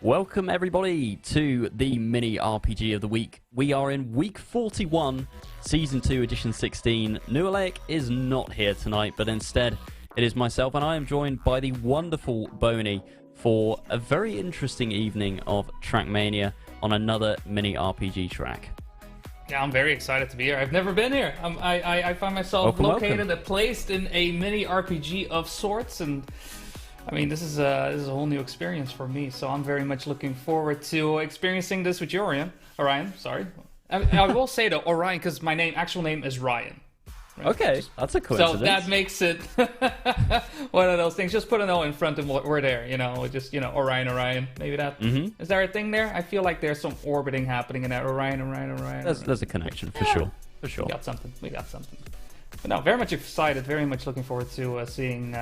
Welcome everybody to the mini RPG of the week. We are in week 41, season 2, edition 16. Nualaic is not here tonight, but instead it is myself, and I am joined by the wonderful Boney for a very interesting evening of Trackmania on another mini RPG track. Yeah, I'm very excited to be here. I've never been here. I find myself located, placed in a mini RPG of sorts, and I mean, this is a whole new experience for me. So I'm very much looking forward to experiencing this with you, Orion. Sorry, I will say though, Orion, because my actual name is Ryan. Right? Okay, that's a coincidence. So that makes it one of those things. Just put an O in front and we're there, just, Orion. Maybe that. Mm-hmm. Is there a thing there? I feel like there's some orbiting happening in that. Orion. There's a connection, for sure. For sure. We got something. But no, very much excited, very much looking forward to seeing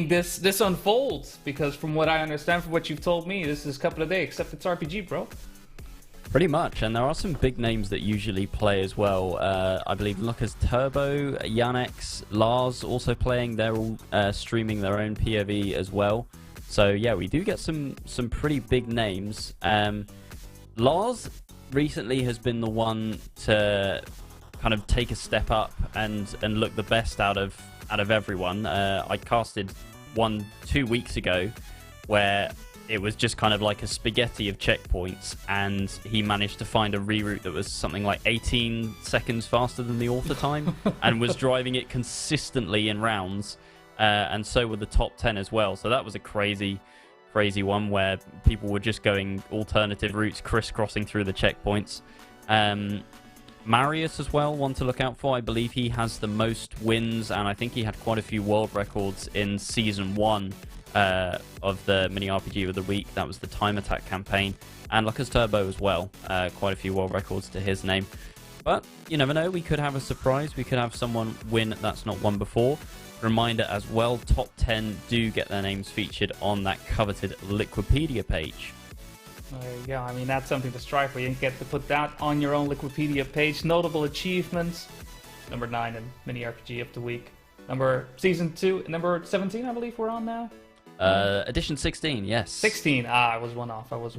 this unfold. Because from what I understand, from what you've told me, this is a couple of days, except it's RPG, bro. Pretty much, and there are some big names that usually play as well. I believe Lucas Turbo, Yannex, Lars also playing. They're all streaming their own POV as well. So yeah, we do get some pretty big names. Lars recently has been the one to kind of take a step up and look the best out of everyone. I casted 2 weeks ago where it was just kind of like a spaghetti of checkpoints, and he managed to find a reroute that was something like 18 seconds faster than the auto time and was driving it consistently in rounds, and so were the top 10 as well. So that was a crazy one where people were just going alternative routes, crisscrossing through the checkpoints. Marius as well, one to look out for. I believe he has the most wins, and I think he had quite a few world records in Season 1 of the mini RPG of the week. That was the TimeAttack campaign. And Lucas Turbo as well. Quite a few world records to his name. But you never know, we could have a surprise. We could have someone win that's not won before. Reminder as well, top 10 do get their names featured on that coveted Liquipedia page. There you go. I mean, that's something to strive for. You get to put that on your own Liquipedia page. Notable achievements. Number 9 in mini RPG of the week. Season 2, number 17, I believe we're on now. Edition 16, yes. 16. I was one off. Well,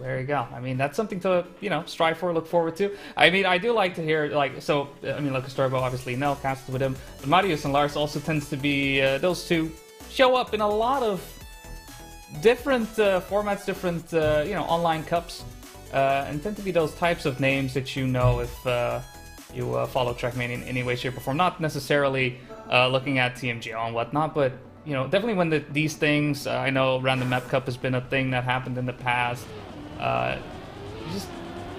there you go. I mean, that's something to, strive for, look forward to. I mean, I do like to hear, Lucas Turbo, obviously, Nell casted with him. But Marius and Lars also tends to be, those two show up in a lot of different formats, different, online cups. And tend to be those types of names that if you follow Trackmania in any way, shape, or form. Not necessarily looking at TMGO and whatnot, but definitely when these things, I know Random Map Cup has been a thing that happened in the past. You just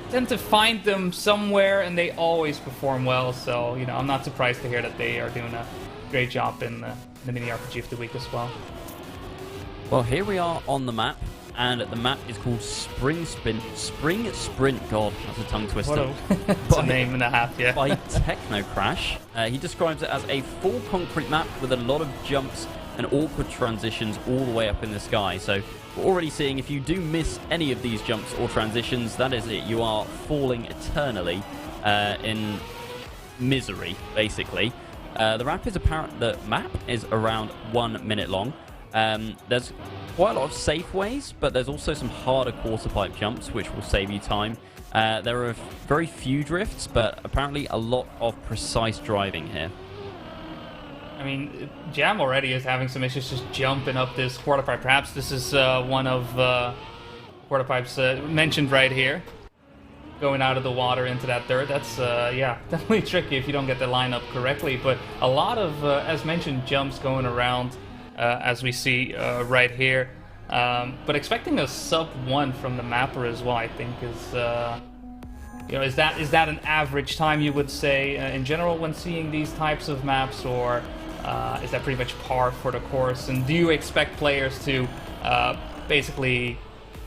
tend to find them somewhere, and they always perform well. So, I'm not surprised to hear that they are doing a great job in the mini RPG of the week as well. Well, here we are on the map, and the map is called Spring Sprint. God, that's a tongue twister. It's a name and a half, yeah. By Techno Crash. He describes it as a full concrete map with a lot of jumps and awkward transitions all the way up in the sky. So we're already seeing, if you do miss any of these jumps or transitions, that is it. You are falling eternally in misery, basically. The map is around 1 minute long. There's quite a lot of safe ways, but there's also some harder quarter pipe jumps, which will save you time. There are very few drifts, but apparently a lot of precise driving here. I mean, Jam already is having some issues just jumping up this quarter pipe. Perhaps this is one of quarter pipes mentioned right here. Going out of the water into that dirt. That's, definitely tricky if you don't get the line up correctly. But a lot of, as mentioned, jumps going around, as we see right here. But expecting a sub 1 from the mapper as well, I think, is that an average time, you would say, in general when seeing these types of maps, or is that pretty much par for the course? And do you expect players to basically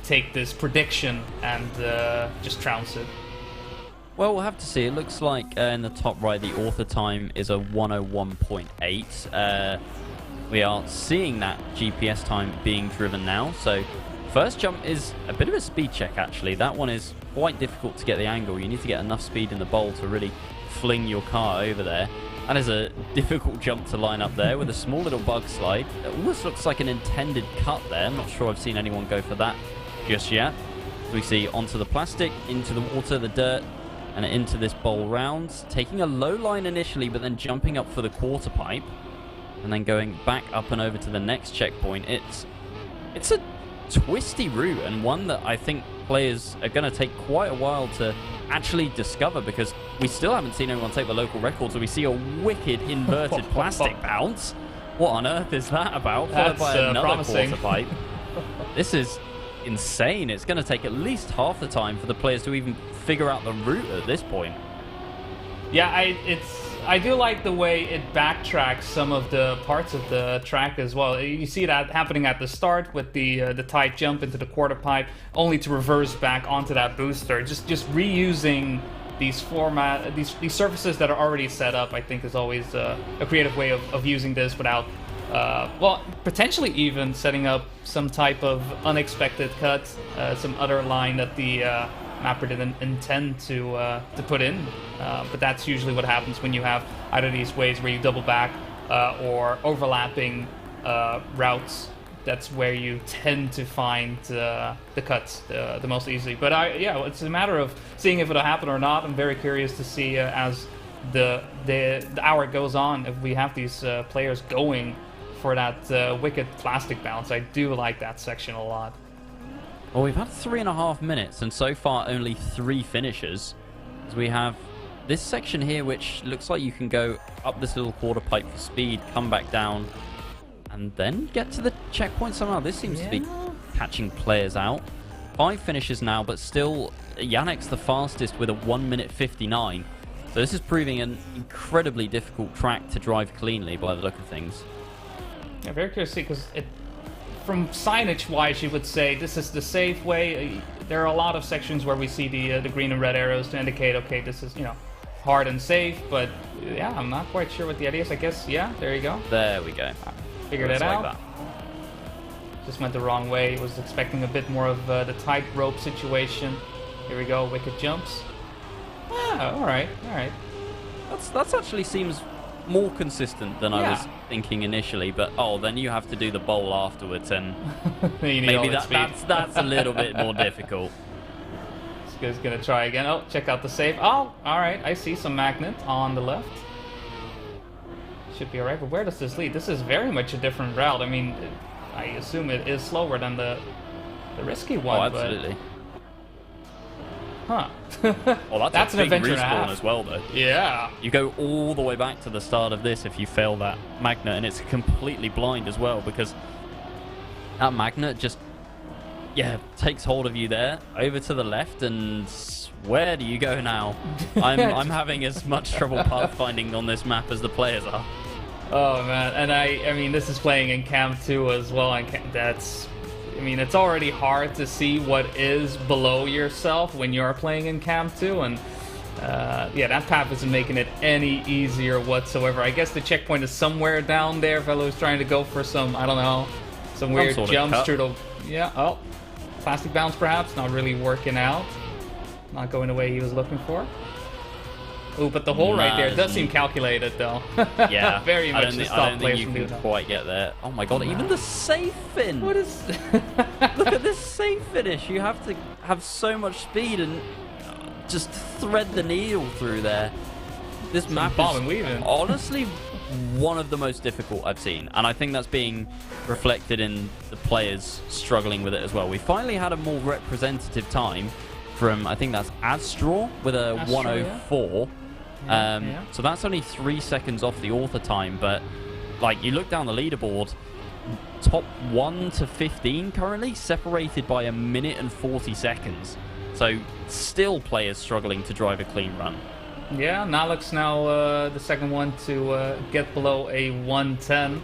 take this prediction and just trounce it? Well, we'll have to see. It looks like in the top right, the author time is a 101.8. We are seeing that GPS time being driven now. So first jump is a bit of a speed check, actually. That one is quite difficult to get the angle. You need to get enough speed in the bowl to really fling your car over there. That is a difficult jump to line up there with a small little bug slide. It almost looks like an intended cut there. I'm not sure I've seen anyone go for that just yet. We see onto the plastic, into the water, the dirt, and into this bowl round. Taking a low line initially, but then jumping up for the quarter pipe, and then going back up and over to the next checkpoint. It's a twisty route, and one that I think players are going to take quite a while to actually discover, because we still haven't seen anyone take the local record. So we see a wicked inverted plastic bounce. What on earth is that about? Followed by another promising. quarter pipe. This is insane. It's going to take at least half the time for the players to even figure out the route at this point. Yeah, I do like the way it backtracks some of the parts of the track as well. You see that happening at the start with the tight jump into the quarter pipe, only to reverse back onto that booster. Just reusing these these surfaces that are already set up, I think, is always a creative way of using this without, well, potentially even setting up some type of unexpected cut, some other line that the mapper didn't intend to put in. But that's usually what happens when you have either these ways where you double back or overlapping routes. That's where you tend to find the cuts the most easily. But yeah, it's a matter of seeing if it'll happen or not. I'm very curious to see as the hour goes on if we have these players going for that wicked plastic bounce. I do like that section a lot. Well, we've had 3.5 minutes, and so far only 3 finishers. As we have this section here, which looks like you can go up this little quarter pipe for speed, come back down, and then get to the checkpoint somehow. This seems to be catching players out. 5 finishers now, but still Yannick's the fastest with a 1:59. So this is proving an incredibly difficult track to drive cleanly by the look of things. Yeah, very curious to see, because from signage-wise, you would say this is the safe way. There are a lot of sections where we see the green and red arrows to indicate, okay, this is, you know, hard and safe. But yeah, I'm not quite sure what the idea is. I guess, yeah, there you go. There we go. Figured it out. Like that. Just went the wrong way. Was expecting a bit more of the tightrope situation. Here we go, wicked jumps. Ah, all right. That's actually seems more consistent than I was thinking initially, but then you have to do the bowl afterwards, and maybe that's a little bit more difficult. This guy's gonna try again. Oh, check out the save. Oh, all right. I see some magnet on the left. Should be all right. But where does this lead? This is very much a different route. I mean, I assume it is slower than the risky one. Oh, absolutely. Huh. Well, that's a big respawn as well, though. Yeah. You go all the way back to the start of this if you fail that magnet, and it's completely blind as well, because that magnet just, takes hold of you there, over to the left, and where do you go now? I'm having as much trouble pathfinding on this map as the players are. Oh, man. And I mean, this is playing in Camp 2 as well, and I mean, it's already hard to see what is below yourself when you're playing in Camp 2, and that path isn't making it any easier whatsoever. I guess the checkpoint is somewhere down there. Fellow's trying to go for some, I don't know, some weird jumps through the... plastic bounce perhaps, not really working out. Not going the way he was looking for. Ooh, but the hole right there does seem calculated, though. Yeah, very much. I don't think you can quite get there. Oh my god, even the safe fin! What is... Look at this safe finish. You have to have so much speed and just thread the needle through there. This map is honestly one of the most difficult I've seen, and I think that's being reflected in the players struggling with it as well. We finally had a more representative time from, I think that's Astraw with a 1:04. So that's only 3 seconds off the author time, but like, you look down the leaderboard, top 1 to 15 currently separated by 1:40 seconds. So still players struggling to drive a clean run. Yeah, Naluk's now the second one to get below a 1:10.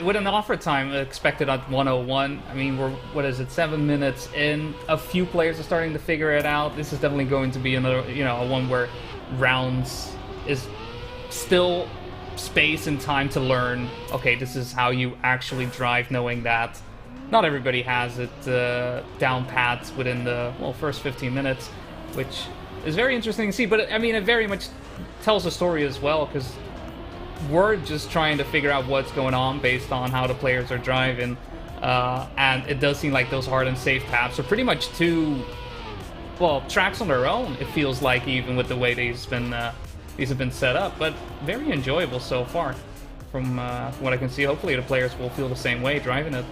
With an offer time expected at 1:01, I mean, we're, 7 minutes in? A few players are starting to figure it out. This is definitely going to be another, a one where rounds is still space and time to learn, okay, this is how you actually drive, knowing that not everybody has it down pat within the, first 15 minutes, which is very interesting to see. But, I mean, it very much tells a story as well, because we're just trying to figure out what's going on based on how the players are driving. And it does seem like those hard and safe paths are pretty much two, well, tracks on their own. It feels like, even with the way these have been set up, but very enjoyable so far. From what I can see, hopefully the players will feel the same way driving it.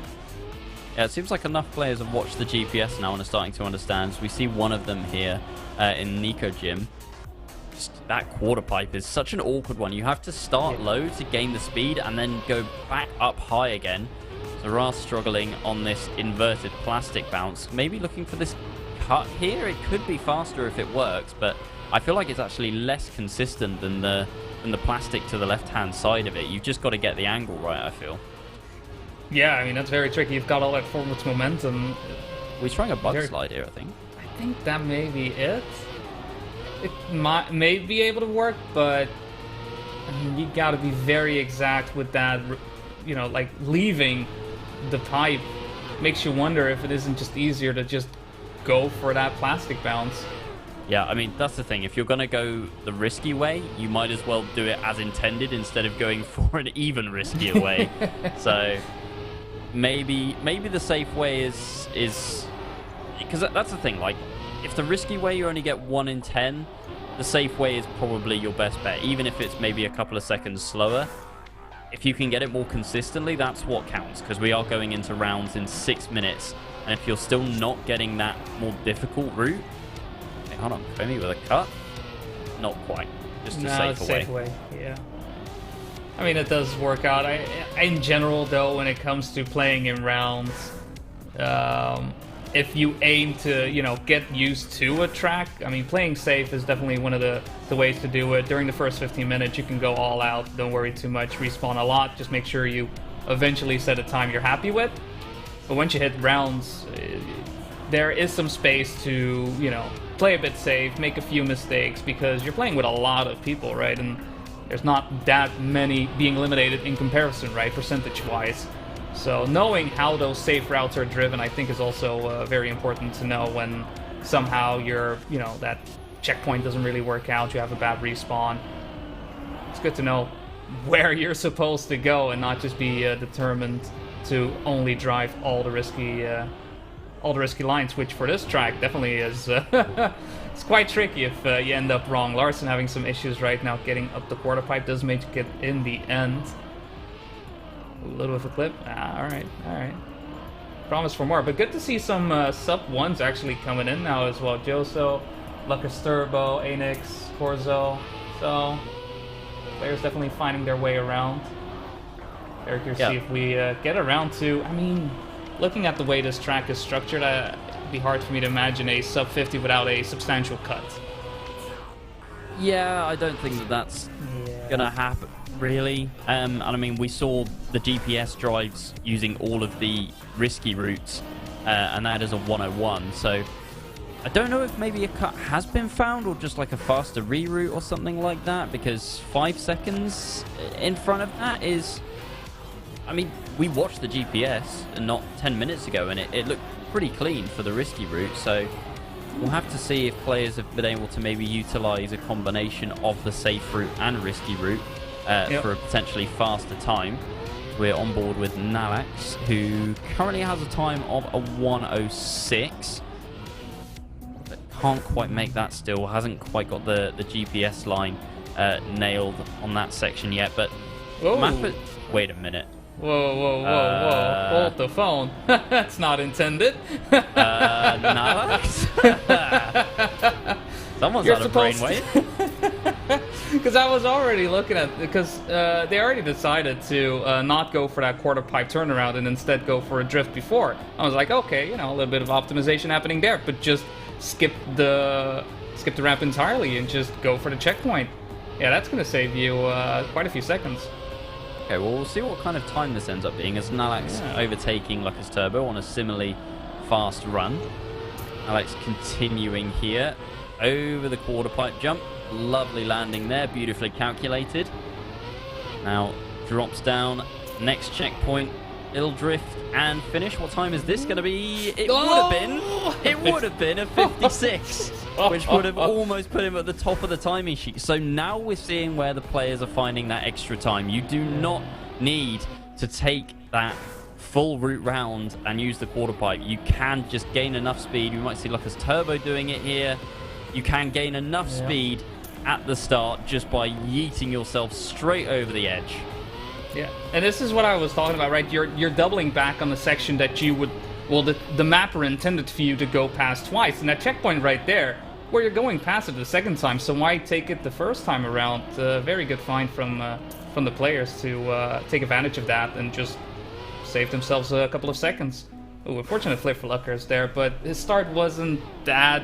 Yeah, it seems like enough players have watched the GPS now and are starting to understand. So we see one of them here in Nico Jim. Just that quarter pipe is such an awkward one. You have to start low to gain the speed and then go back up high again. So Ras struggling on this inverted plastic bounce. Maybe looking for this cut here. It could be faster if it works, but I feel like it's actually less consistent than the plastic to the left-hand side of it. You've just got to get the angle right, I feel. Yeah, I mean, that's very tricky. You've got all that forward momentum. We're trying a bug slide here, I think. I think that may be it. It may be able to work, but I mean, you got to be very exact with that. You know, like leaving the pipe makes you wonder if it isn't just easier to just go for that plastic bounce. Yeah, I mean, that's the thing. If you're going to go the risky way, you might as well do it as intended instead of going for an even riskier way. So maybe the safe way is because that's the thing. Like, if the risky way you only get 1 in 10, the safe way is probably your best bet, even if it's maybe a couple of seconds slower. If you can get it more consistently, that's what counts, because we are going into rounds in 6 minutes, and if you're still not getting that more difficult route, okay, hold on, Femi with a cut, not quite, just a safe way. Yeah. I mean, it does work out. In general, though, when it comes to playing in rounds, if you aim to, get used to a track, I mean, playing safe is definitely one of the ways to do it. During the first 15 minutes, you can go all out. Don't worry too much. Respawn a lot. Just make sure you eventually set a time you're happy with. But once you hit rounds, there is some space to, play a bit safe, make a few mistakes, because you're playing with a lot of people, right? And there's not that many being eliminated in comparison, right, percentage-wise. So knowing how those safe routes are driven, I think, is also very important to know when somehow that checkpoint doesn't really work out, you have a bad respawn. It's good to know where you're supposed to go and not just be determined to only drive all the risky lines, which for this track definitely is it's quite tricky if you end up wrong. Larson having some issues right now getting up the quarter pipe, does make it in the end. A little of a clip. All right. Promise for more, but good to see some sub ones actually coming in now as well. Joso, Lucas Turbo, Anix, Corzo. So players definitely finding their way around. Eric, here, see if we get around to. I mean, looking at the way this track is structured, it'd be hard for me to imagine a sub 50 without a substantial cut. Yeah, I don't think that's gonna happen, really. And I mean, we saw the GPS drives using all of the risky routes, and that is a 101. So I don't know if maybe a cut has been found, or just like a faster reroute or something like that, because 5 seconds in front of that is... I mean, we watched the GPS not 10 minutes ago, and it looked pretty clean for the risky route, so we'll have to see if players have been able to maybe utilize a combination of the safe route and risky route for a potentially faster time. We're on board with Nalax, who currently has a time of a 1:06. But can't quite make that still, hasn't quite got the GPS line nailed on that section yet, but wait a minute. Whoa. Hold the phone. That's not intended. Nalax? Someone's out of brainwave. Because I was already looking at... Because they already decided to not go for that quarter pipe turnaround and instead go for a drift before. I was like, okay, a little bit of optimization happening there, but just skip the ramp entirely and just go for the checkpoint. Yeah, that's going to save you quite a few seconds. Okay, well, we'll see what kind of time this ends up being, as Nalax overtaking Lucas Turbo on a similarly fast run. Alex continuing here over the quarter pipe jump. Lovely landing there, beautifully calculated. Now drops down, next checkpoint, little drift and finish. What time is this going to be? It would have been a 56, which would have almost put him at the top of the timing sheet. So now we're seeing where the players are finding that extra time. You do not need to take that full route round and use the quarter pipe, you can just gain enough speed. You might see Lucas Turbo doing it here. You can gain enough speed at the start just by yeeting yourself straight over the edge. Yeah, and this is what I was talking about, right? You're doubling back on the section that you would, well, the mapper intended for you to go past twice, and that checkpoint right there, where you're going past it the second time, so why take it the first time around? Very good find from the players to take advantage of that and just save themselves a couple of seconds. Ooh, unfortunate flip for Luckers there, but his start wasn't that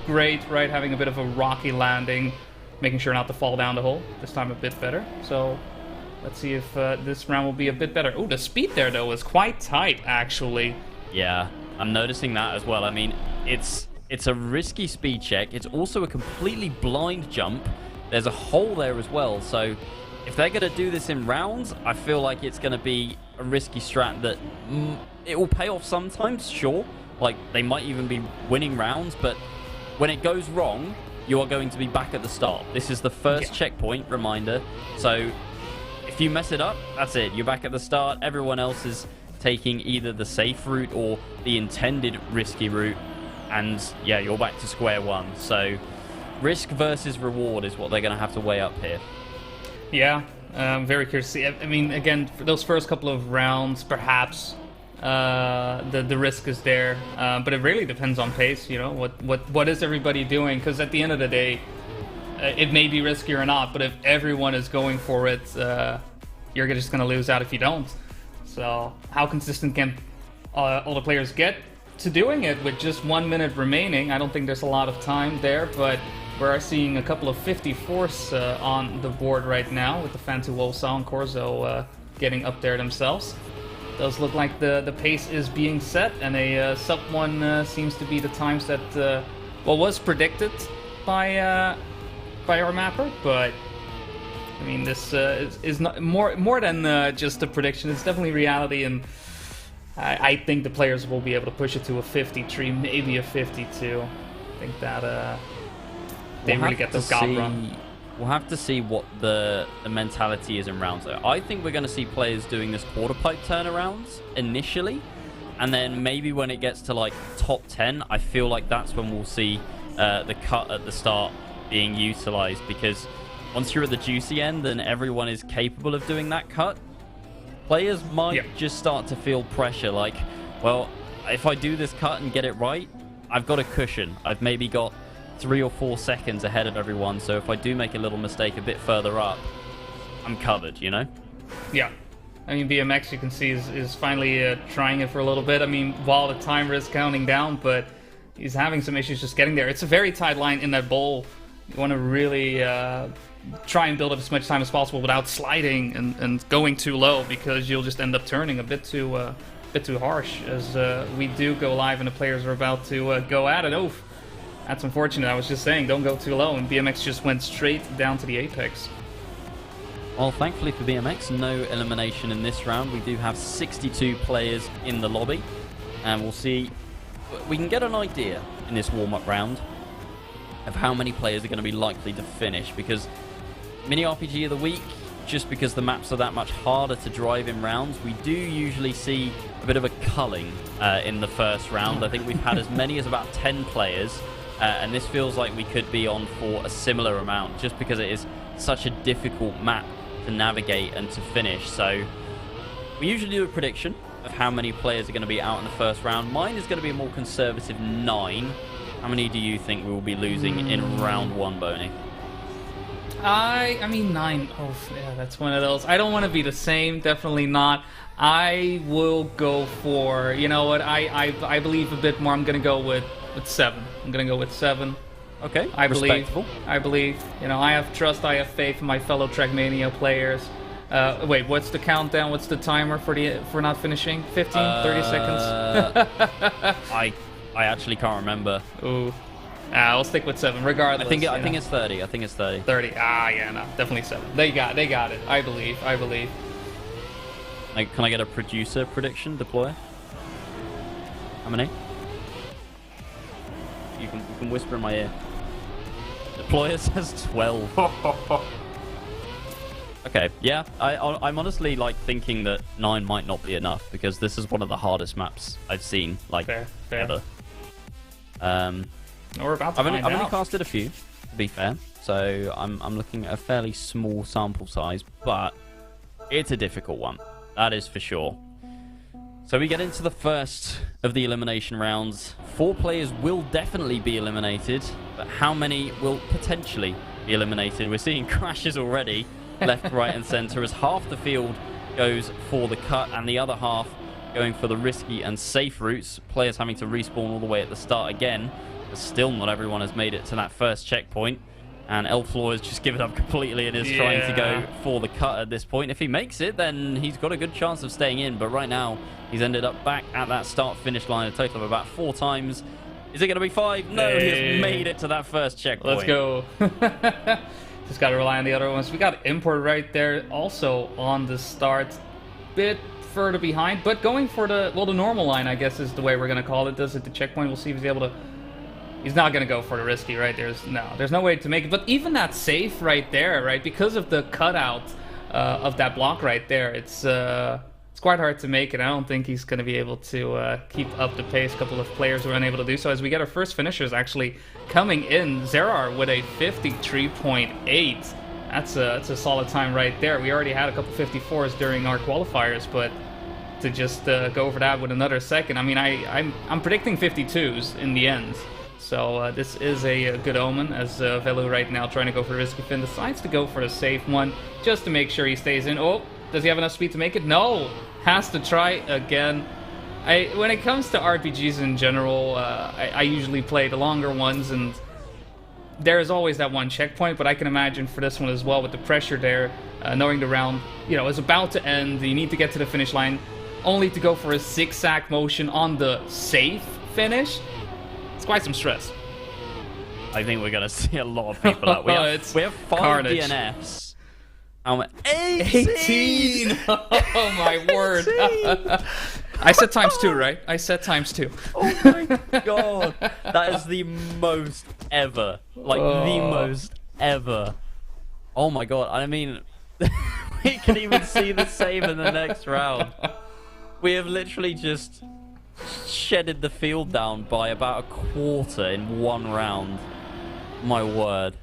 great, right? Having a bit of a rocky landing, making sure not to fall down the hole. This time a bit better, so let's see if this round will be a bit better. Ooh, the speed there, though, is quite tight, actually. Yeah, I'm noticing that as well. I mean, it's a risky speed check. It's also a completely blind jump. There's a hole there as well, so if they're going to do this in rounds, I feel like it's going to be a risky strat that it will pay off sometimes, sure. Like, they might even be winning rounds, but when it goes wrong, you are going to be back at the start. This is the first checkpoint, reminder. So if you mess it up, that's it. You're back at the start. Everyone else is taking either the safe route or the intended risky route. And yeah, you're back to square one. So risk versus reward is what they're going to have to weigh up here. Yeah, very curious to see. I mean, again, for those first couple of rounds, perhaps the risk is there, but it really depends on pace. You know, what is everybody doing? Because at the end of the day, it may be risky or not, but if everyone is going for it, you're just going to lose out if you don't. So how consistent can all the players get to doing it with just 1 minute remaining? I don't think there's a lot of time there, but we're seeing a couple of 54s on the board right now, with the Fantu Wolfsaw and Corzo getting up there themselves. Does look like the pace is being set, and a sub 1 seems to be the times that was predicted by our mapper. But I mean, this is not more than just a prediction. It's definitely reality, and I think the players will be able to push it to a 53, maybe a 52. I think that they really get the God run. We'll have to see what the mentality is in rounds, though. I think we're going to see players doing this quarter pipe turnarounds initially, and then maybe when it gets to like top 10, I feel like that's when we'll see the cut at the start being utilized, because once you're at the juicy end and everyone is capable of doing that cut, players might just start to feel pressure, like, well, if I do this cut and get it right, I've got a cushion. I've maybe got 3 or 4 seconds ahead of everyone, so if I do make a little mistake a bit further up, I'm covered, you know? Yeah. I mean, BMX, you can see, is finally trying it for a little bit. I mean, while the timer is counting down, but he's having some issues just getting there. It's a very tight line in that bowl. You want to really try and build up as much time as possible without sliding and going too low, because you'll just end up turning a bit too harsh, as we do go live and the players are about to go at it. Oh, that's unfortunate. I was just saying, don't go too low, and BMX just went straight down to the apex. Well, thankfully for BMX, no elimination in this round. We do have 62 players in the lobby, and we'll see. We can get an idea in this warm-up round of how many players are going to be likely to finish, because Mini RPG of the Week, just because the maps are that much harder to drive in rounds, we do usually see a bit of a culling in the first round. I think we've had as many as about 10 players, and this feels like we could be on for a similar amount, just because it is such a difficult map to navigate and to finish. So we usually do a prediction of how many players are going to be out in the first round. Mine is going to be a more conservative 9. How many do you think we will be losing in round 1, Boney? I mean 9. Oh, yeah, that's one of those. I don't want to be the same. Definitely not. I will go for, you know what, I believe a bit more. I'm going to go with 7. I'm going to go with 7. Okay, I believe. You know, I have trust, I have faith in my fellow Trackmania players. Wait, what's the countdown? What's the timer for not finishing? 15, 30 seconds? I actually can't remember. Ooh. I'll stick with 7, regardless. I think it's 30. I think it's 30. 30. Ah, yeah, no, definitely 7. They got it. I believe. Can I get a producer prediction, Deployer? How many? You can whisper in my ear. Deployer says 12. Okay, yeah, I'm honestly like thinking that 9 might not be enough because this is one of the hardest maps I've seen like fair. ever. We're about to I've only casted a few, to be fair, so I'm looking at a fairly small sample size, but it's a difficult one, that is for sure. So we get into the first of the elimination rounds. 4 players will definitely be eliminated, but how many will potentially be eliminated? We're seeing crashes already, left, right, and center, as half the field goes for the cut and the other half going for the risky and safe routes. Players having to respawn all the way at the start again, but still not everyone has made it to that first checkpoint. And Elflaw has just given up completely and is trying to go for the cut at this point. If he makes it, then he's got a good chance of staying in. But right now, he's ended up back at that start-finish line a total of about 4 times. Is it going to be 5? No, he has made it to that first checkpoint. Let's go. Just got to rely on the other ones. We got Import right there also on the start. Bit further behind, but going for the, well, the normal line, I guess, is the way we're going to call it. Does it the checkpoint? We'll see if he's able to... He's not going to go for the risky, right? There's no way to make it. But even that safe right there, right? Because of the cutout of that block right there, it's quite hard to make it. I don't think he's going to be able to keep up the pace. A couple of players were unable to do so. As we get our first finishers actually coming in, Zerar with a 53.8. That's a solid time right there. We already had a couple 54s during our qualifiers, but to just go over that with another second, I mean, I'm predicting 52s in the end. So this is a good omen, as Velu right now trying to go for a risky fin decides to go for a safe one just to make sure he stays in. Oh, does he have enough speed to make it? No, has to try again. When it comes to RPGs in general, I usually play the longer ones, and there's always that one checkpoint, but I can imagine for this one as well, with the pressure there, knowing the round, is about to end, you need to get to the finish line, only to go for a zigzag motion on the safe finish. It's quite some stress. I think we're going to see a lot of people out. We have 5 carnage. DNFs. 18! Oh my word. I said ×2, right? I said ×2. Oh my god. That is the most ever. Like, the most ever. Oh my god. I mean, we can even see the same in the next round. We have literally just shedded the field down by about a quarter in one round. My word.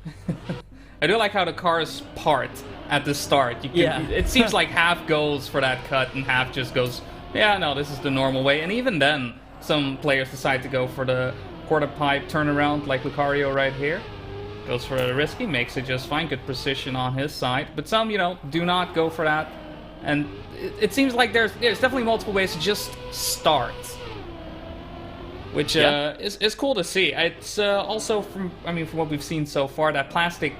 I do like how the cars part at the start. It seems like half goes for that cut and half just goes, yeah, no, this is the normal way. And even then, some players decide to go for the quarter pipe turnaround, like Lucario right here. Goes for the risky, makes it just fine. Good precision on his side. But some, do not go for that. And it seems like there's definitely multiple ways to just start. Which is cool to see. It's also from what we've seen so far, that plastic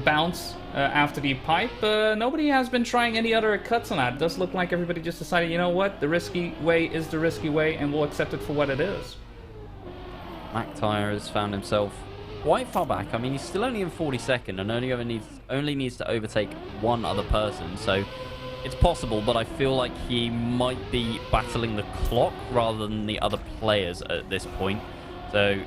bounce after the pipe. Nobody has been trying any other cuts on that. It does look like everybody just decided, you know what, the risky way is the risky way, and we'll accept it for what it is. McTire has found himself quite far back. I mean, he's still only in 42nd and only needs to overtake one other person. So it's possible, but I feel like he might be battling the clock rather than the other players at this point. So,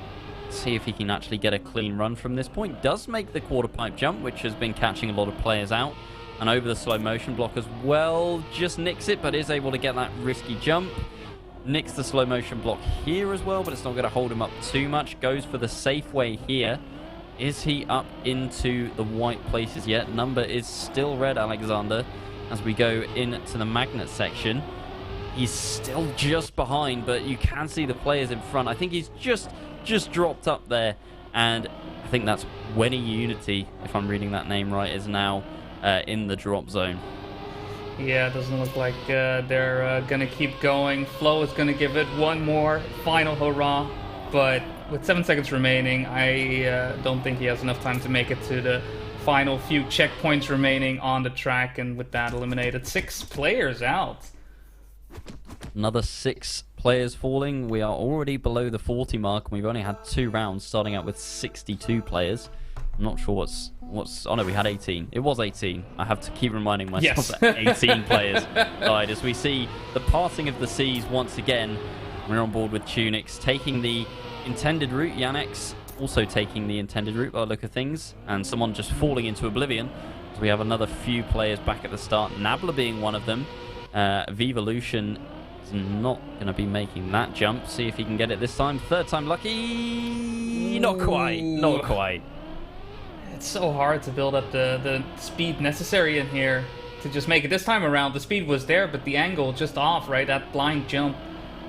see if he can actually get a clean run from this point. Does make the quarter pipe jump, which has been catching a lot of players out. And over the slow motion block as well. Just nicks it, but is able to get that risky jump. Nicks the slow motion block here as well, but it's not going to hold him up too much. Goes for the safe way here. Is he up into the white places yet? Number is still red, Alexander. As we go into the magnet section, he's still just behind, but you can see the players in front. I think he's just dropped up there, and I think that's Wenny Unity, if I'm reading that name right, is now in the drop zone. Yeah, it doesn't look like they're gonna keep going. Flo is gonna give it one more final hurrah, but with 7 seconds remaining, I don't think he has enough time to make it to the final few checkpoints remaining on the track, and with that eliminated 6 players out. Another 6 players falling. We are already below the 40 mark, and we've only had 2 rounds, starting out with 62 players. I'm not sure what's... Oh no, we had 18. It was 18. I have to keep reminding myself that 18 players died. As we see the parting of the seas once again, we're on board with Tunix, taking the intended route. Yannick's also taking the intended route by the look of things, and someone just falling into oblivion. We have another few players back at the start, Nabla being one of them. Vivolution is not going to be making that jump. See if he can get it this time. Third time lucky. Not quite. Not quite. It's so hard to build up the speed necessary in here to just make it. This time around, the speed was there, but the angle just off, right? That blind jump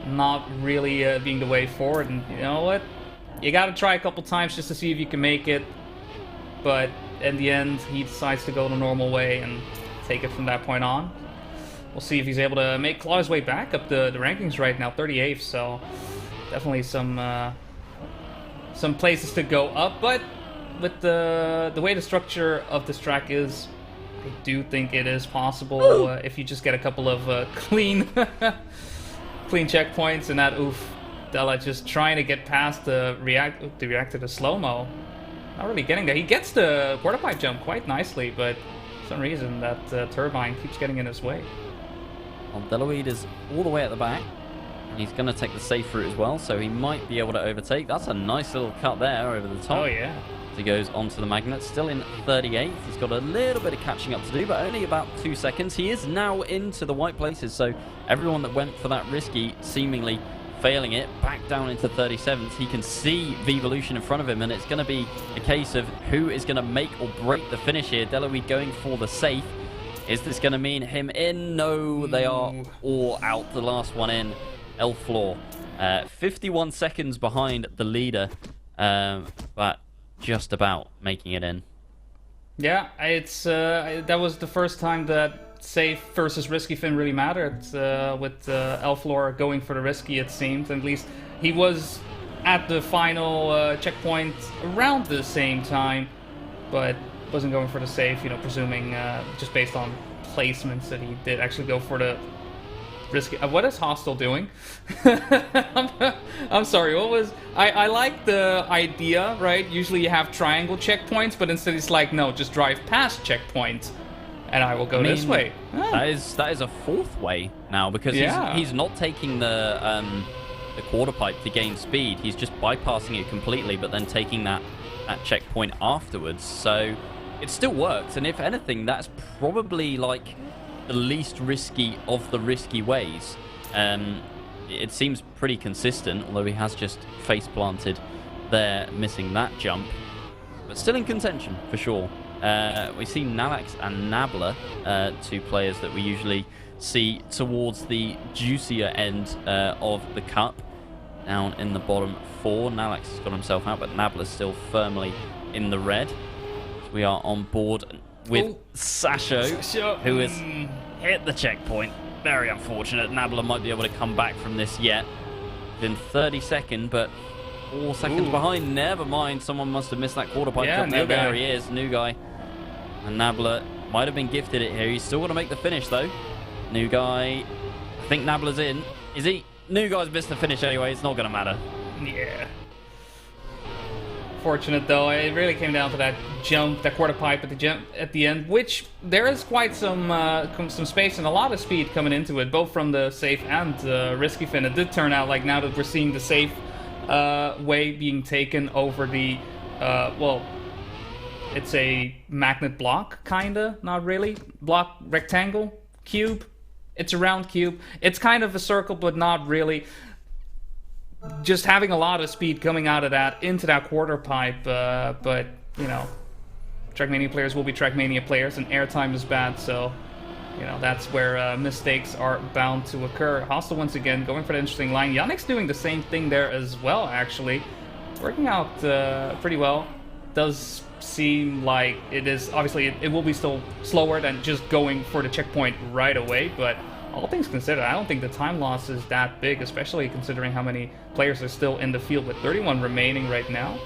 not really being the way forward. And you know what? You got to try a couple times just to see if you can make it. But in the end, he decides to go the normal way and take it from that point on. We'll see if he's able to claw his way back up the rankings right now, 38th. So definitely some places to go up, but with the way the structure of this track is, I do think it is possible if you just get a couple of clean checkpoints. And that Della just trying to get past the react to the slow-mo. Not really getting there. He gets the quarter pipe jump quite nicely, but for some reason that turbine keeps getting in his way. Well, Deloitte is all the way at the back. He's going to take the safe route as well, so he might be able to overtake. That's a nice little cut there over the top. Oh, yeah. He goes onto the magnet, still in 38th. He's got a little bit of catching up to do, but only about 2 seconds. He is now into the white places, so everyone that went for that risky, seemingly failing it, back down into 37th. He can see Vivolution in front of him, and it's going to be a case of who is going to make or break the finish here. Deloitte going for the safe. Is this going to mean him in? No, they are all out. The last one in. El Floor. 51 seconds behind the leader, but just about making it in. Yeah, it's that was the first time that safe versus risky fin really mattered, with El Floor going for the risky, it seemed. At least he was at the final checkpoint around the same time, but wasn't going for the safe, you know, presuming just based on placements that he did actually go for the risky. What is Hostile doing? I'm sorry, what was... I like the idea, right? Usually you have triangle checkpoints, but instead it's like, no, just drive past checkpoint, and I will go this way. That is a fourth way now, because he's not taking the quarter pipe to gain speed. He's just bypassing it completely, but then taking that checkpoint afterwards. So it still works, and if anything, that's probably like the least risky of the risky ways. It seems pretty consistent, although he has just face planted there, missing that jump, but still in contention for sure. We see Nalax and Nabla, two players that we usually see towards the juicier end of the cup, down in the bottom four. Nalax has got himself out, but Nabla's still firmly in the red. We are on board with Sasho, who has hit the checkpoint. Very unfortunate. Nabla might be able to come back from this yet. Within 32nd, but 4 seconds behind. Never mind, someone must have missed that quarter pipe jump. There he is, new guy. And Nabla might have been gifted it here. He's still got to make the finish, though. New guy. I think Nabla's in. Is he? New guy's missed the finish anyway. It's not going to matter. Yeah. Fortunate though, it really came down to that jump, that quarter pipe at the end, which there is quite some space and a lot of speed coming into it, both from the safe and risky fin. It did turn out like now that we're seeing the safe way being taken over the well, it's a magnet block, kinda, not really, block, rectangle, cube. It's a round cube. It's kind of a circle, but not really. Just having a lot of speed coming out of that into that quarter pipe, but you know, Trackmania players will be Trackmania players, and airtime is bad, so you know that's where mistakes are bound to occur. Hostile once again going for the interesting line. Yannick's doing the same thing there as well, actually, working out pretty well. Does seem like it is obviously it will be still slower than just going for the checkpoint right away, but all things considered, I don't think the time loss is that big, especially considering how many players are still in the field with 31 remaining right now.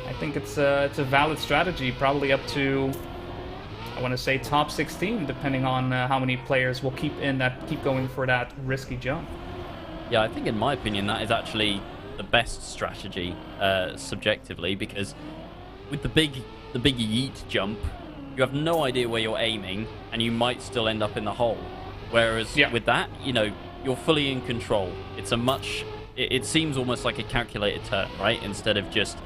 I think it's a valid strategy, probably up to, I want to say, top 16, depending on how many players will keep going for that risky jump. Yeah, I think in my opinion that is actually the best strategy, subjectively, because with the big yeet jump, you have no idea where you're aiming, and you might still end up in the hole. Whereas with that, you know, you're fully in control. It's it seems almost like a calculated turn, right? Instead of just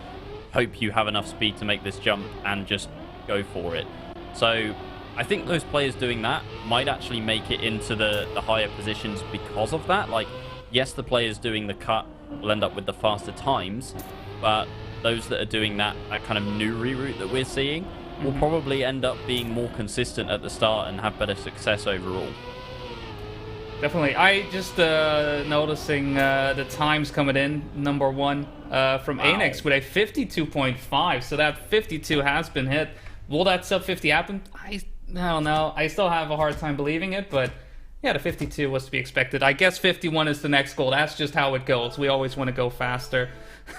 hope you have enough speed to make this jump and just go for it. So I think those players doing that might actually make it into the higher positions because of that. Like, yes, the players doing the cut will end up with the faster times, but those that are doing that kind of new reroute that we're seeing will probably end up being more consistent at the start and have better success overall. Definitely. I just noticing the times coming in. Number 1 from Anix with a 52.5. So that 52 has been hit. Will that sub 50 happen? I don't know. I still have a hard time believing it, but yeah, the 52 was to be expected. I guess 51 is the next goal. That's just how it goes. We always want to go faster.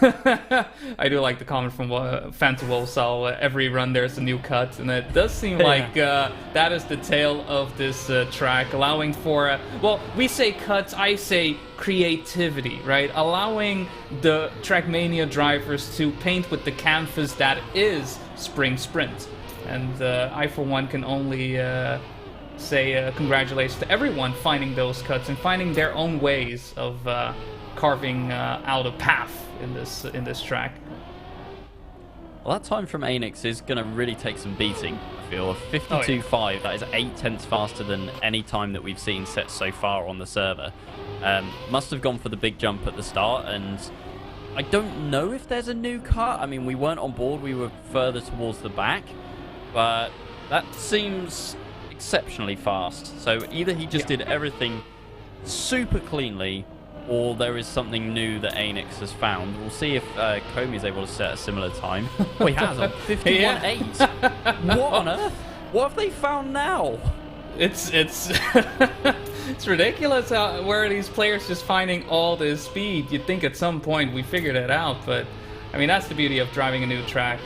I do like the comment from Phantom Wolfsal. Every run there's a new cut, and it does seem like that is the tale of this track, allowing for well, we say cuts, I say creativity, right? Allowing the Trackmania drivers to paint with the canvas that is Spring Sprint, and I for one can only say congratulations to everyone finding those cuts and finding their own ways of carving out a path in this track. Well, that time from Anix is going to really take some beating, I feel. 52.5, that is 8/10 faster than any time that we've seen set so far on the server. Must have gone for the big jump at the start, and I don't know if there's a new cut. I mean, we weren't on board, we were further towards the back, but that seems exceptionally fast. So either he just did everything super cleanly, or there is something new that Anix has found. We'll see if Comey is able to set a similar time. Oh, he has on 51.8. What on earth? What have they found now? It's it's ridiculous where these players just finding all this speed. You'd think at some point we figured it out, but I mean, that's the beauty of driving a new track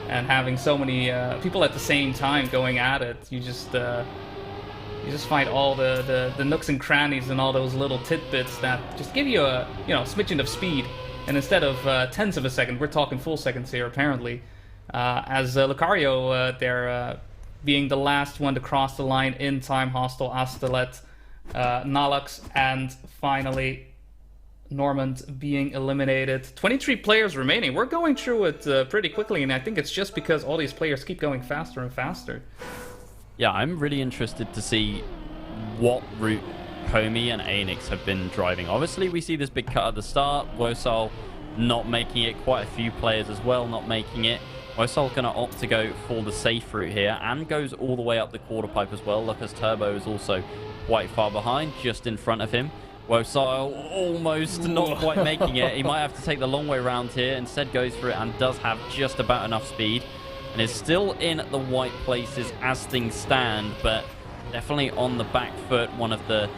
and having so many people at the same time going at it. You just find all the nooks and crannies and all those little tidbits that just give you a smidgen of speed. And instead of tenths of a second, we're talking full seconds here apparently. As Lucario there being the last one to cross the line in time, Hostel, Astelet, Nalux, and finally Normand being eliminated. 23 players remaining. We're going through it pretty quickly, and I think it's just because all these players keep going faster and faster. Yeah, I'm really interested to see what route Comey and Anix have been driving. Obviously, we see this big cut at the start. Wosal not making it. Quite a few players as well not making it. Wosal going to opt to go for the safe route here and goes all the way up the quarter pipe as well. Lucas Turbo is also quite far behind, just in front of him. Wosal almost not quite making it. He might have to take the long way around here. Instead goes for it and does have just about enough speed. And is still in the white places as things stand, but definitely on the back foot. One of the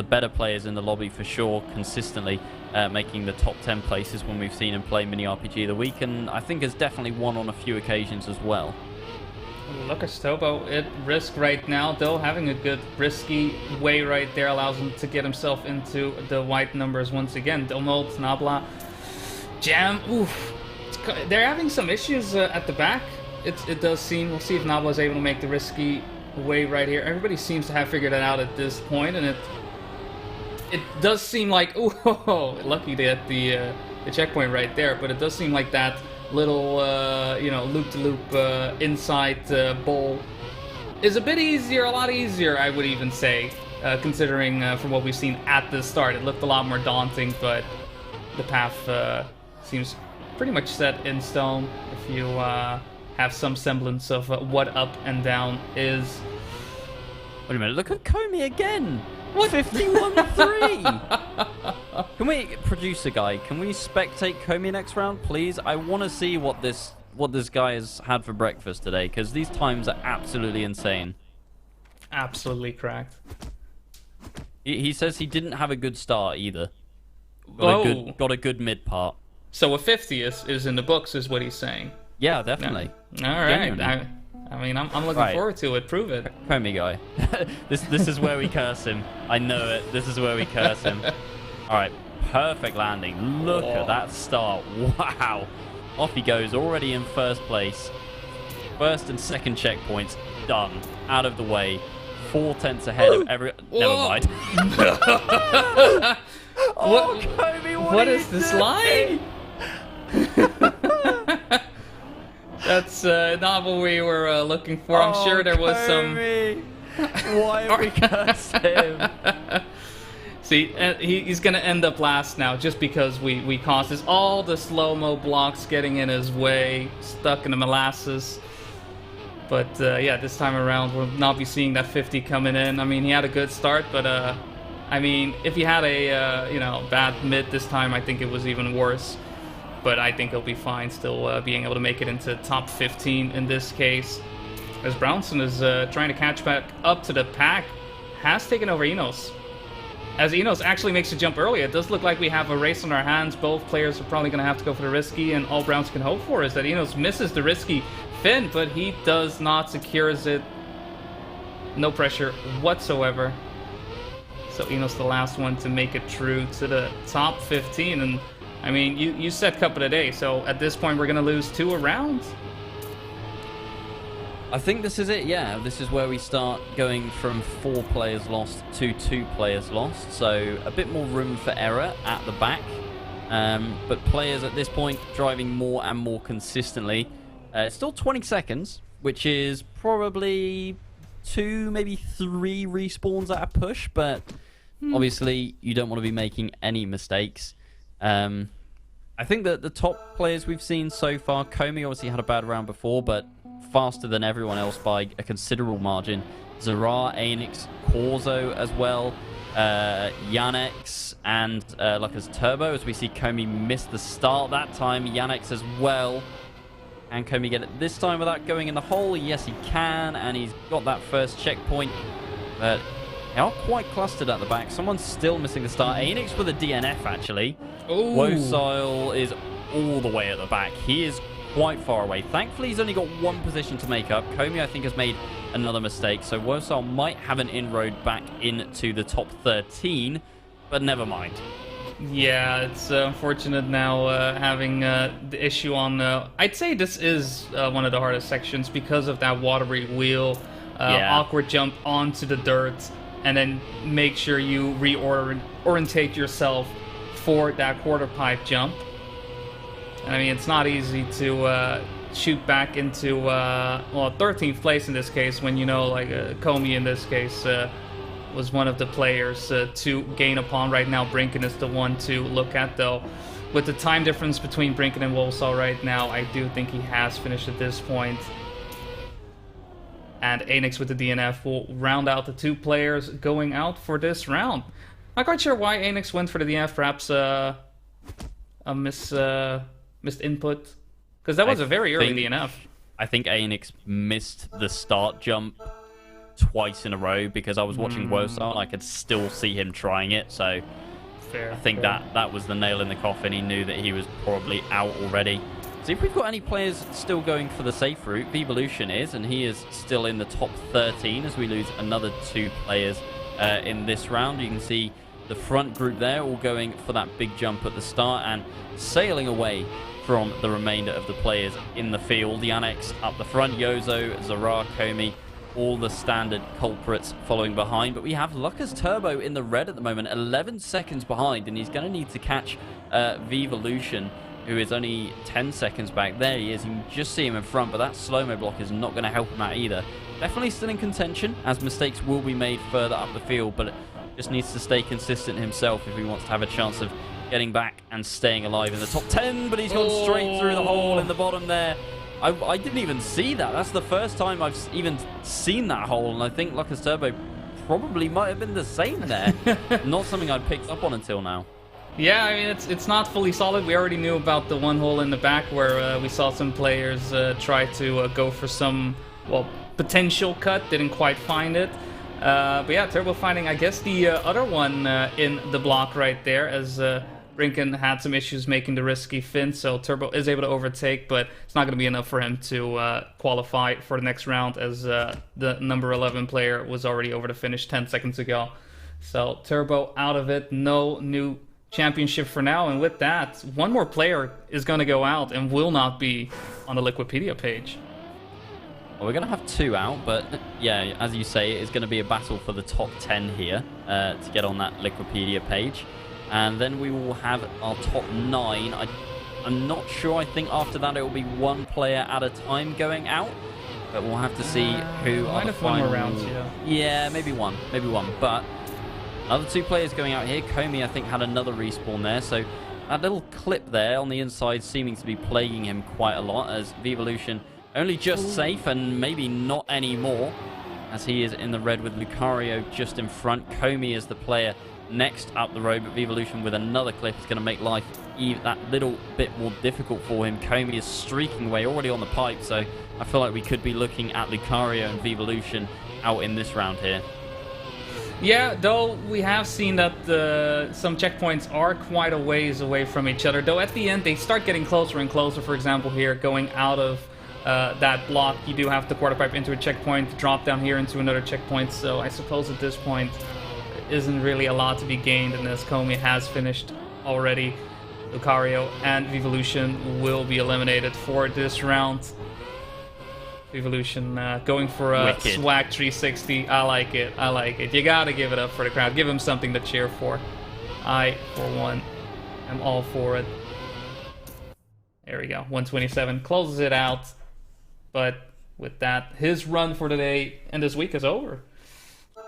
better players in the lobby for sure, consistently making the top 10 places when we've seen him play Mini RPG of the Week, and I think has definitely won on a few occasions as well. Lucas Turbo at risk right now, though having a good risky way right there allows him to get himself into the white numbers once again. Donald, Nabla, Jam, oof. They're having some issues at the back. It does seem. We'll see if Nabla is able to make the risky way right here. Everybody seems to have figured it out at this point, and it does seem like lucky to get the checkpoint right there. But it does seem like that little loop-to-loop inside bowl is a bit easier, a lot easier, I would even say, considering from what we've seen at the start. It looked a lot more daunting, but the path seems pretty much set in stone if you have some semblance of what up and down is. Wait a minute, look at Comey again! What? 51-3! Can we, producer guy, can we spectate Comey next round, please? I want to see what this guy has had for breakfast today, because these times are absolutely insane. Absolutely cracked. He says he didn't have a good start either. Got a good mid part. So a 50 is in the books, is what he's saying. Yeah, definitely. Yeah. All right. I mean, I'm looking forward to it. Prove it. Comey guy. This is where we curse him. I know it. This is where we curse him. All right. Perfect landing. Look at that start. Wow. Off he goes. Already in first place. First and second checkpoints done. Out of the way. 4/10 ahead of every... Never mind. Comey, what is this line? That's not what we were looking for. I'm sure there was some... Why have we cursed him? See, he's going to end up last now just because we caused this. All the slow-mo blocks getting in his way, stuck in the molasses. But yeah, this time around we'll not be seeing that 50 coming in. I mean, he had a good start, but I mean, if he had a bad mid this time, I think it was even worse. But I think he'll be fine still being able to make it into top 15 in this case. As Brownson is trying to catch back up to the pack, has taken over Enos. As Enos actually makes a jump early, it does look like we have a race on our hands. Both players are probably going to have to go for the risky, and all Brownson can hope for is that Enos misses the risky fin, but he does not secures it. No pressure whatsoever. So Enos the last one to make it through to the top 15, and I mean, you said cup of the day, so at this point we're going to lose 2 rounds. I think this is it, yeah. This is where we start going from 4 players lost to 2 players lost. So a bit more room for error at the back. But players at this point driving more and more consistently. It's still 20 seconds, which is probably 2, maybe 3 respawns at a push. But obviously you don't want to be making any mistakes. I think that the top players we've seen so far, Comey obviously had a bad round before, but faster than everyone else by a considerable margin. Zara, Anix, Corzo as well, Yannex, and Lucas Turbo, as we see Comey miss the start that time. Yannex as well. Can Comey get it this time without going in the hole? Yes, he can, and he's got that first checkpoint. But they are quite clustered at the back. Someone's still missing the start. Anix with a DNF, actually. Wosile is all the way at the back. He is quite far away. Thankfully, he's only got 1 position to make up. Comey, I think, has made another mistake, so Wosile might have an inroad back into the top 13, but never mind. Yeah, it's unfortunate now having the issue on... I'd say this is one of the hardest sections because of that watery wheel, awkward jump onto the dirt, and then make sure you reorientate yourself for that quarter pipe jump. I mean, it's not easy to shoot back into, well, 13th place in this case, when, like, Comey in this case was one of the players to gain upon. Right now, Brinken is the one to look at, though. With the time difference between Brinken and Wolsall right now, I do think he has finished at this point. And Anix with the DNF will round out the 2 players going out for this round. Not quite sure why Anix went for the DNF, perhaps a missed input, because that was a very early DNF. I think Anix missed the start jump twice in a row because I was watching Wosal. I could still see him trying it, so I think that was the nail in the coffin. He knew that he was probably out already. See if we've got any players still going for the safe route. Vevolution is, and he is still in the top 13 as we lose another 2 players in this round. You can see the front group there all going for that big jump at the start and sailing away from the remainder of the players in the field. Yannex up the front, Yozo, Zara, Comey, all the standard culprits following behind. But we have Lucas Turbo in the red at the moment, 11 seconds behind, and he's going to need to catch Vevolution, who is only 10 seconds back. There he is. You can just see him in front, but that slow-mo block is not going to help him out either. Definitely still in contention, as mistakes will be made further up the field, but just needs to stay consistent himself if he wants to have a chance of getting back and staying alive in the top 10, but he's gone straight through the hole in the bottom there. I didn't even see that. That's the first time I've even seen that hole, and I think Lucas Turbo probably might have been the same there. Not something I'd picked up on until now. Yeah, I mean, it's not fully solid. We already knew about the one hole in the back where we saw some players try to go for some, well, potential cut, didn't quite find it. But yeah, Turbo finding, I guess, the other one in the block right there, as Brinken had some issues making the risky fin, so Turbo is able to overtake, but it's not going to be enough for him to qualify for the next round, as the number 11 player was already over the finish 10 seconds ago. So Turbo out of it, no new championship for now, and with that, one more player is going to go out and will not be on the Liquipedia page. Well, we're going to have 2 out, but yeah, as you say, it's going to be a battle for the top 10 here to get on that Liquipedia page. And then we will have our top 9. I I'm not sure. I think after that it will be one player at a time going out. But we'll have to see who are the final... one more round, yeah. Yeah, maybe one. But other two players going out here. Comey, I think, had another respawn there. So that little clip there on the inside seeming to be plaguing him quite a lot, as Vevolution only just safe and maybe not anymore, as he is in the red with Lucario just in front. Comey is the player next up the road, but Vevolution with another clip is going to make life that little bit more difficult for him. Comey is streaking away already on the pipe, so I feel like we could be looking at Lucario and Vevolution out in this round here. Yeah, though we have seen that some checkpoints are quite a ways away from each other. Though at the end they start getting closer and closer. For example, here going out of that block, you do have the quarter pipe into a checkpoint, drop down here into another checkpoint. So I suppose at this point there isn't really a lot to be gained, and as Comey has finished already, Lucario and Vevolution will be eliminated for this round. Vevolution going for a Wicked. swag 360. I like it. I like it. You gotta give it up for the crowd. Give him something to cheer for. I, for one, am all for it. There we go. 127 closes it out. But with that, his run for today and this week is over.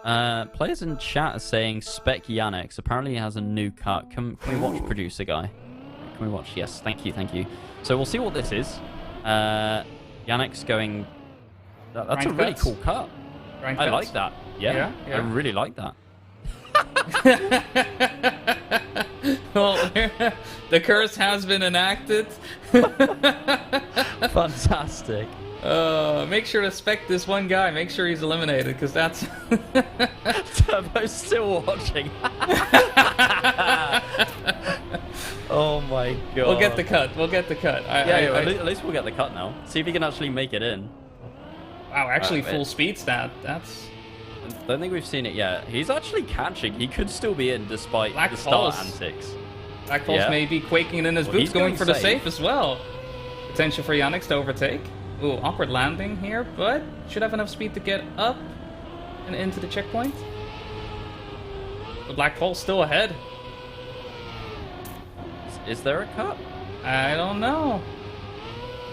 Players in chat are saying Spec Yannick. Apparently he has a new cut. Can we watch, producer guy? Can we watch? Yes, thank you. So we'll see what this is. Yannick's going... That's a really cool cut. I like that. Yeah, I really like that. Well, the curse has been enacted. Fantastic. Make sure to spec this one guy. Make sure he's eliminated, because that's... Turbo's still watching. Oh my god. We'll get the cut. At least we'll get the cut now. See if he can actually make it in. Wow, actually full speed stat. That's... I don't think we've seen it yet. He's actually catching. He could still be in despite Black the start Pulse. antics. Black Pulse may be quaking in his boots, he's going for the safe safe as well. Potential for Yannick to overtake. Ooh, awkward landing here, but should have enough speed to get up and into the checkpoint. The Black Pulse still ahead. Is there a cut? I don't know.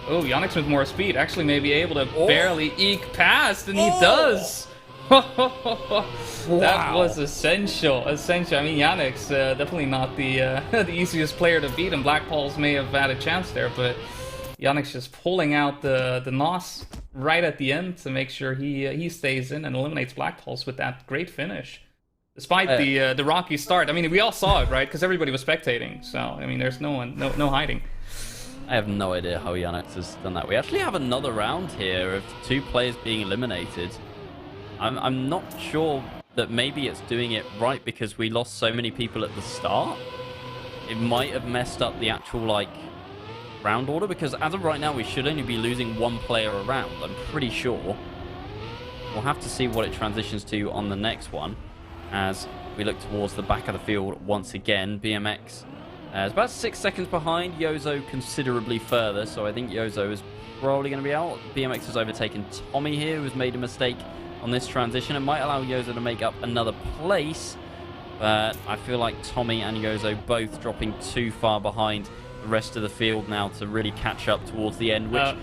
Oh, Yannick's with more speed. Actually may be able to barely eke past, and he does. That was essential. I mean, Yannick's definitely not the the easiest player to beat, and Black Pulse may have had a chance there, but Yannick's just pulling out the NOS right at the end to make sure he stays in and eliminates Black Pulse with that great finish. Despite the rocky start. I mean, we all saw it, right? Because everybody was spectating. So, I mean, there's no hiding. I have no idea how Yannick has done that. We actually have another round here of two players being eliminated. I'm not sure that maybe it's doing it right because we lost so many people at the start. It might have messed up the actual, like, round order, because as of right now, we should only be losing one player a round, I'm pretty sure. We'll have to see what it transitions to on the next one as we look towards the back of the field once again. BMX is about 6 seconds behind. Yozo considerably further, so I think Yozo is probably going to be out. BMX has overtaken Tommy here, who has made a mistake on this transition. It might allow Yozo to make up another place, but I feel like Tommy and Yozo both dropping too far behind the rest of the field now to really catch up towards the end, which...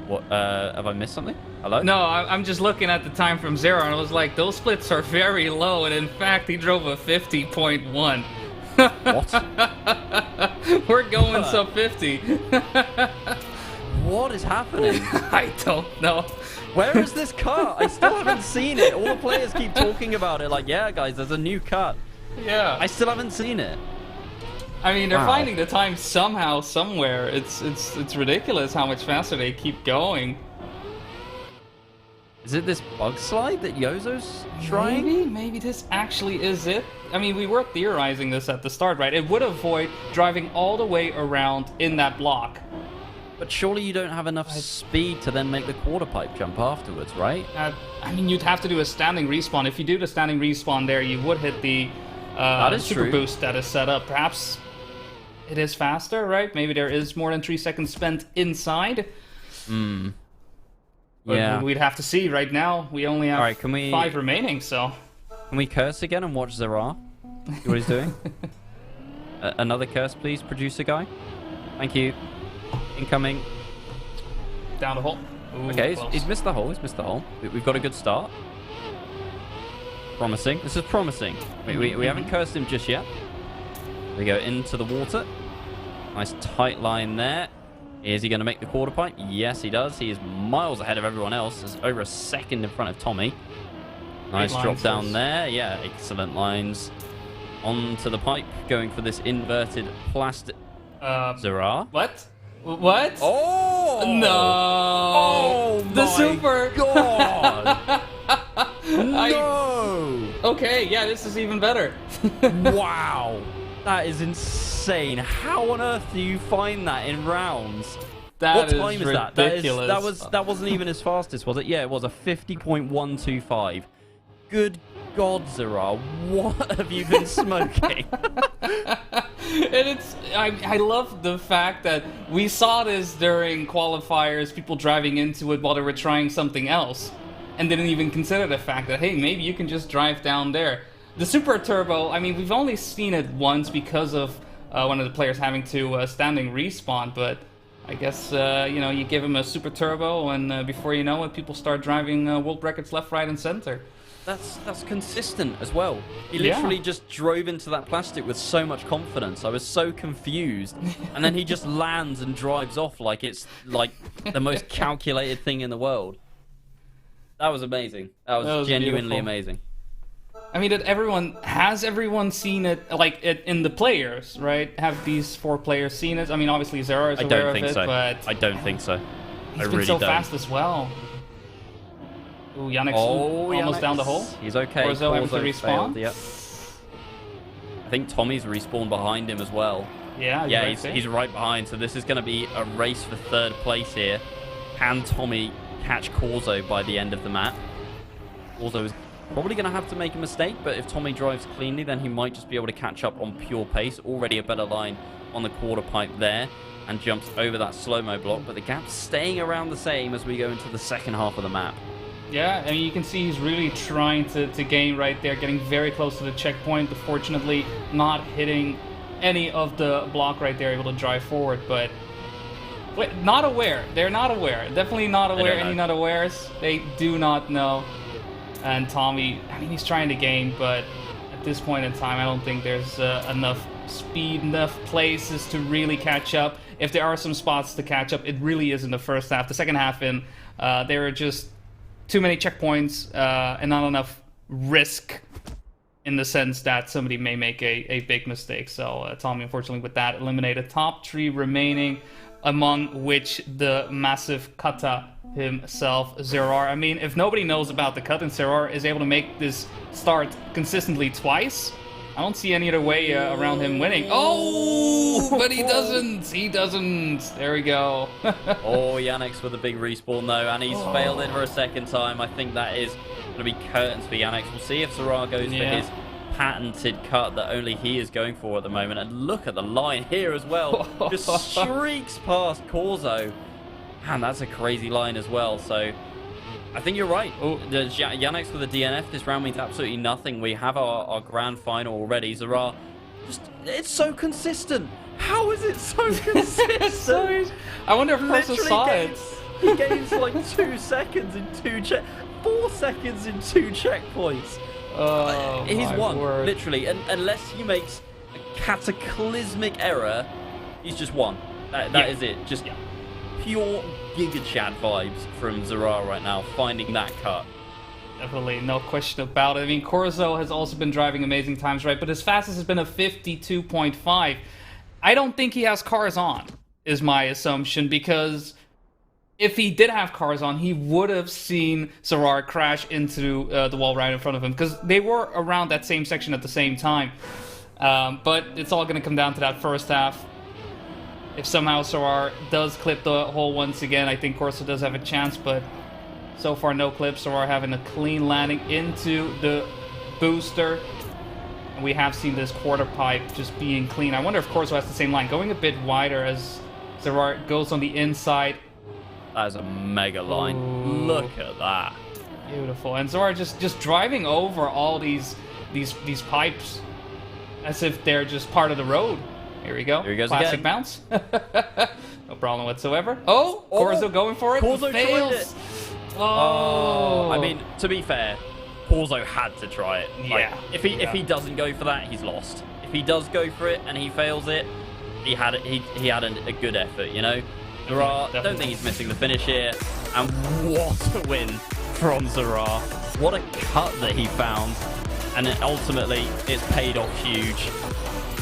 What, have I missed something? Hello? No, I'm just looking at the time from 0, and I was like, those splits are very low, and in fact, he drove a 50.1. What? We're going sub 50. What is happening? I don't know. Where is this cut? I still haven't seen it. All the players keep talking about it, like, yeah, guys, there's a new cut. Yeah. I still haven't seen it. I mean, they're finding the time somehow, somewhere. It's ridiculous how much faster they keep going. Is it this bug slide that Yozo's trying? Maybe this actually is it. I mean, we were theorizing this at the start, right? It would avoid driving all the way around in that block. But surely you don't have enough speed to then make the quarter pipe jump afterwards, right? I mean, you'd have to do a standing respawn. If you do the standing respawn there, you would hit the super boost that is set up. Perhaps it is faster, right? Maybe there is more than 3 seconds spent inside. Yeah. We'd have to see. Right now, we only have 5 remaining, so... Can we curse again and watch Zera? See what he's doing? Another curse, please, producer guy. Thank you. Incoming. Down the hole. Ooh, Okay, close. he's missed the hole. He's missed the hole. We've got a good start. Promising. This is promising. We haven't cursed him just yet. We go into the water. Nice tight line there. Is he going to make the quarter pipe? Yes, he does. He is miles ahead of everyone else. He's over a second in front of Tommy. Nice drop down there. Yeah, excellent lines. Onto the pipe, going for this inverted plastic. Zara. What? What? Oh! No! Oh, the my super! God! No! Okay, yeah, this is even better. Wow! That is insane. How on earth do you find that in rounds? What time is that? That wasn't even his fastest, was it? Yeah, it was a 50.125. Good God, Zara, what have you been smoking? And I love the fact that we saw this during qualifiers, people driving into it while they were trying something else, and didn't even consider the fact that, hey, maybe you can just drive down there. The Super Turbo, I mean, we've only seen it once because of one of the players having to standing respawn, but I guess, you give him a Super Turbo, and before you know it, people start driving world records left, right, and center. That's consistent as well. He literally just drove into that plastic with so much confidence. I was so confused. And then he just lands and drives off like it's like the most calculated thing in the world. That was amazing. That was genuinely beautiful. Amazing. I mean, has everyone seen it, like, in the players, right? Have these 4 players seen it? I mean, obviously Zara is aware of it, but... I don't think so. He's been so fast as well. Ooh, Yannick's almost down the hole. He's okay. Corzo having to respawn. Failed, yep. I think Tommy's respawned behind him as well. Yeah, he's right behind, so this is going to be a race for 3rd place here. Can Tommy catch Corzo by the end of the map? Corzo is probably going to have to make a mistake, but if Tommy drives cleanly, then he might just be able to catch up on pure pace. Already a better line on the quarter pipe there, and jumps over that slow-mo block, but the gap's staying around the same as we go into the second half of the map. Yeah, I mean, you can see he's really trying to gain right there, getting very close to the checkpoint, but fortunately not hitting any of the block right there, able to drive forward, but not aware. They're not aware. Definitely not aware. Any not awares, they do not know. And Tommy, I mean, he's trying to gain, but at this point in time, I don't think there's enough speed, enough places to really catch up. If there are some spots to catch up, it really is in the first half. The second half there are just too many checkpoints and not enough risk in the sense that somebody may make a big mistake. So Tommy, unfortunately, with that, eliminated. Top 3 remaining, among which the massive Kata himself, Zerar. I mean, if nobody knows about the cut and Zerar is able to make this start consistently twice, I don't see any other way around him winning. Oh, but he doesn't. He doesn't. There we go. Oh, Yannick's with a big respawn, though, and he's failed it for a second time. I think that is going to be curtains for Yannick. We'll see if Zerar goes for his patented cut that only he is going for at the moment. And look at the line here as well. Just streaks past Corzo. Man, that's a crazy line as well. So I think you're right. Yannick's with a DNF. This round means absolutely nothing. We have our grand final already. Zerar, it's so consistent. How is it so consistent? I wonder if Corzo saw it. He gains like 2 seconds in 4 seconds in 2 checkpoints. Oh, he's won, word. literally. And unless he makes a cataclysmic error, he's just won. That is it. Just pure Giga Chad vibes from Zerar right now, finding that cut. Definitely, no question about it. I mean, Corzo has also been driving amazing times, right? But his fastest has been a 52.5. I don't think he has cars on, is my assumption, because if he did have cars on, he would have seen Zerar crash into the wall right in front of him, because they were around that same section at the same time. But it's all going to come down to that first half. If somehow Zerar does clip the hole once again, I think Corzo does have a chance, but so far no clips. Zerar having a clean landing into the booster. And we have seen this quarter pipe just being clean. I wonder if Corzo has the same line, going a bit wider as Zerar goes on the inside. That is a mega line. Ooh. Look at that. Beautiful. And Zerar just driving over all these pipes. as if they're just part of the road. Here we go. Here he goes Classic again. bounce. No problem whatsoever. Oh, Corzo going for it. Corzo fails. tried it. Oh. I mean, to be fair, Corzo had to try it. Like, Yeah. If he doesn't go for that, he's lost. If he does go for it and he fails it, he had a good effort, you know. Zara, don't think he's missing the finish here. And what a win from Zara. What a cut that he found. And ultimately, it's paid off huge.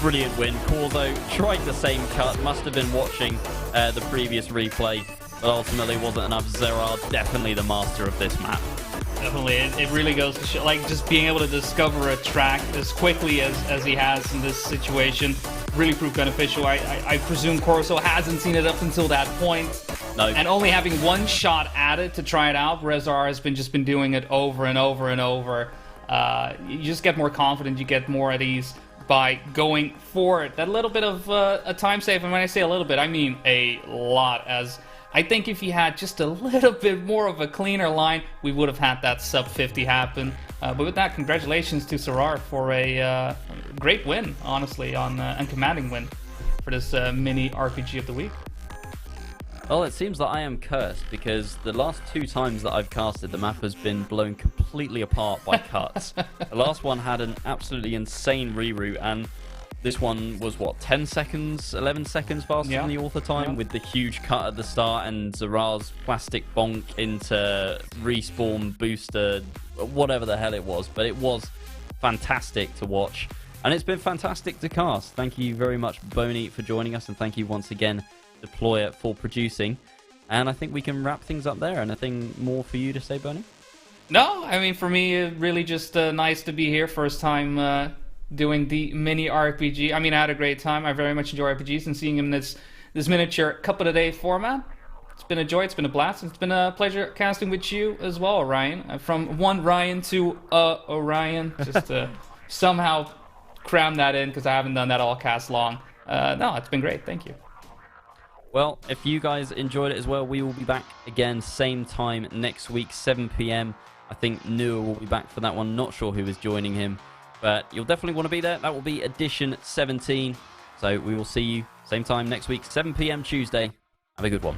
Brilliant win. Corzo tried the same cut, must have been watching the previous replay, but ultimately wasn't enough. Zara, definitely the master of this map. Definitely, it really goes to show, like, just being able to discover a track as quickly as he has in this situation really proved beneficial. I presume Corso hasn't seen it up until that point. No. And only having one shot at it to try it out, whereas Zara has just been doing it over and over and over. You just get more confident, you get more at ease by going for it. That little bit of a time save, and when I say a little bit, I mean a lot, as I think if he had just a little bit more of a cleaner line, we would have had that sub 50 happen. But with that, congratulations to Sarar for a great win, honestly, and commanding win for this mini RPG of the week. Well, it seems that I am cursed, because the last 2 times that I've casted, the map has been blown completely apart by cuts. The last one had an absolutely insane reroute, and this one was, what, 10 seconds, 11 seconds faster than the author time, with the huge cut at the start and Zara's plastic bonk into respawn booster, whatever the hell it was. But it was fantastic to watch, and it's been fantastic to cast. Thank you very much, Boney, for joining us, and thank you once again, Deployer, for producing. And I think we can wrap things up there. Anything more for you to say, Boney? No, I mean, for me, really just nice to be here. First time doing the mini RPG. I mean, I had a great time. I very much enjoy RPGs, and seeing him in this miniature cup of the day format, it's been a joy, it's been a blast, and it's been a pleasure casting with you as well, Orion. From one Ryan to Orion, just to somehow cram that in, because I haven't done that all cast long. No, it's been great, thank you. Well, if you guys enjoyed it as well, we will be back again same time next week, 7 p.m. I think Noah will be back for that one. Not sure who is joining him, but you'll definitely want to be there. That will be edition 17. So we will see you same time next week, 7 p.m. Tuesday. Have a good one.